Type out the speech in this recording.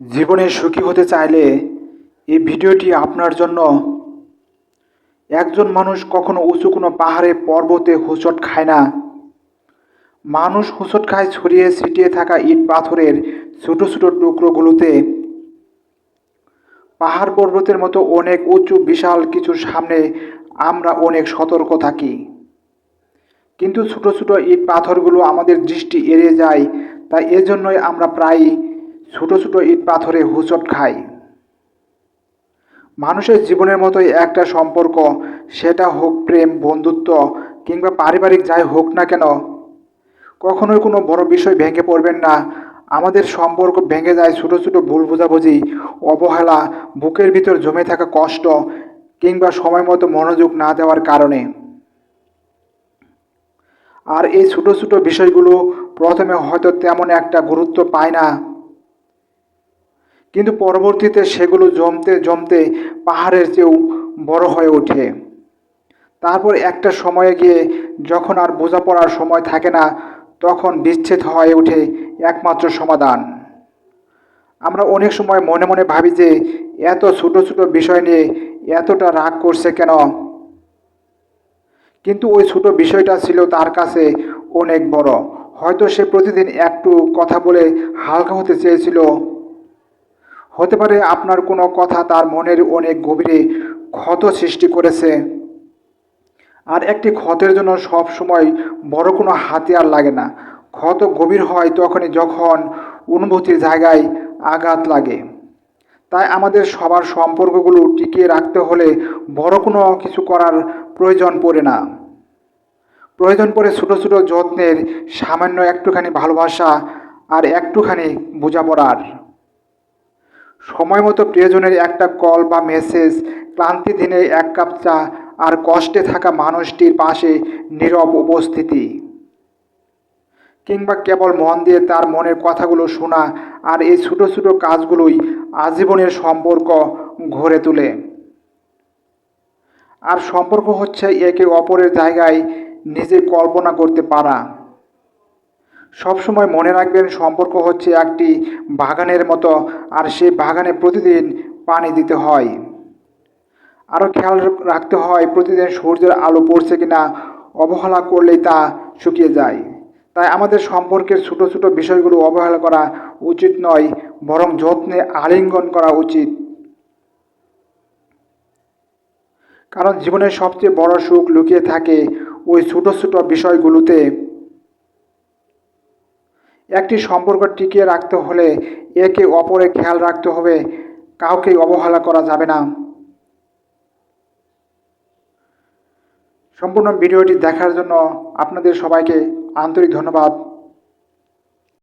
জীবনে সুখী হতে চাইলে এই ভিডিওটি আপনার জন্য। একজন মানুষ কখনো উঁচু কোনো পাহাড়ে পর্বতে হোঁচট খায় না। মানুষ হোঁচট খায় ছড়িয়ে ছিটিয়ে থাকা ইট পাথরের ছোট ছোট টুকরোগুলোতে। পাহাড় পর্বতের মতো অনেক উঁচু বিশাল কিছুর সামনে আমরা অনেক সতর্ক থাকি, কিন্তু ছোট ছোট ইট পাথরগুলো আমাদের দৃষ্টি এড়িয়ে যায়। তাই এজন্যই আমরা প্রায়ই ছোট ছোট ইট পাথরে হোঁচট খাই। মানুষের জীবনের মতোই একটা সম্পর্ক, সেটা হোক প্রেম, বন্ধুত্ব কিংবা পারিবারিক, যাই হোক না কেন, কখনোই কোনো বড় বিষয় ভেঙে পড়বেন না। আমাদের সম্পর্ক ভেঙে যায় ছোট ছোট ভুল বোঝাবুঝি, অবহেলা, বুকের ভিতর জমে থাকা কষ্ট কিংবা সময় মতো মনোযোগ না দেওয়ার কারণে। আর এই ছোট ছোট বিষয়গুলো প্রথমে হয়তো তেমন একটা গুরুত্ব পায় না, কিন্তু পরবর্তীতে সেগুলো জমতে জমতে পাহাড়ের চেয়েও বড় হয়ে ওঠে। তারপর একটা সময়ে গিয়ে যখন আর বোঝাপড়ার সময় থাকে না, তখন বিচ্ছেদ হয়ে ওঠে একমাত্র সমাধান। আমরা অনেক সময় মনে মনে ভাবি যে এত ছোট ছোট বিষয় নিয়ে এতটা রাগ করছে কেন, কিন্তু ওই ছোট বিষয়টা ছিল তার কাছে অনেক বড়। হয়তো সে প্রতিদিন একটু কথা বলে হালকা হতে চেয়েছিল। হতে পারে আপনার কোনো কথা তার মনের অনেক গভীরে ক্ষত সৃষ্টি করেছে। আর একটি ক্ষতের জন্য সব সময় বড় কোনো হাতিয়ার লাগে না। ক্ষত গভীর হয় তখনই যখন অনুভূতির জায়গায় আঘাত লাগে। তাই আমাদের সবার সম্পর্কগুলো টিকিয়ে রাখতে হলে বড় কোনো কিছু করার প্রয়োজন পড়ে না। প্রয়োজন পড়ে ছোট ছোট যত্নের, সামান্য একটুখানি ভালোবাসা আর একটুখানি বোঝাপড়ার। সময় মতো প্রিয়জনের একটা কল বা মেসেজ, ক্লান্তি দিনে এক কাপ চা, আর কষ্টে থাকা মানুষটির পাশে নীরব উপস্থিতি, কিংবা কেবল মন দিয়ে তার মনের কথাগুলো শোনা। আর এই ছোট ছোট কাজগুলোই আজীবনের সম্পর্ক গড়ে তোলে। আর সম্পর্ক হচ্ছে একে অপরের জায়গায় নিজে কল্পনা করতে পারা। সবসময় মনে রাখবেন, সম্পর্ক হচ্ছে একটি বাগানের মতো, আর সেই বাগানে প্রতিদিন পানি দিতে হয়। আরও খেয়াল রাখতে হয় প্রতিদিন সূর্যের আলো পড়ছে কিনা, অবহেলা করলেই তা শুকিয়ে যায়। তাই আমাদের সম্পর্কের ছোট ছোট বিষয়গুলো অবহেলা করা উচিত নয়, বরং যত্নে আলিঙ্গন করা উচিত। কারণ জীবনের সবচেয়ে বড় সুখ লুকিয়ে থাকে ওই ছোট ছোট বিষয়গুলোতে। একটি সম্পর্ক টিকিয়ে রাখতে হলে একে অপরের খেয়াল রাখতে হবে, কাউকে অবহেলা করা যাবে না। সম্পূর্ণ ভিডিওটি দেখার জন্য আপনাদের সবাইকে আন্তরিক ধন্যবাদ।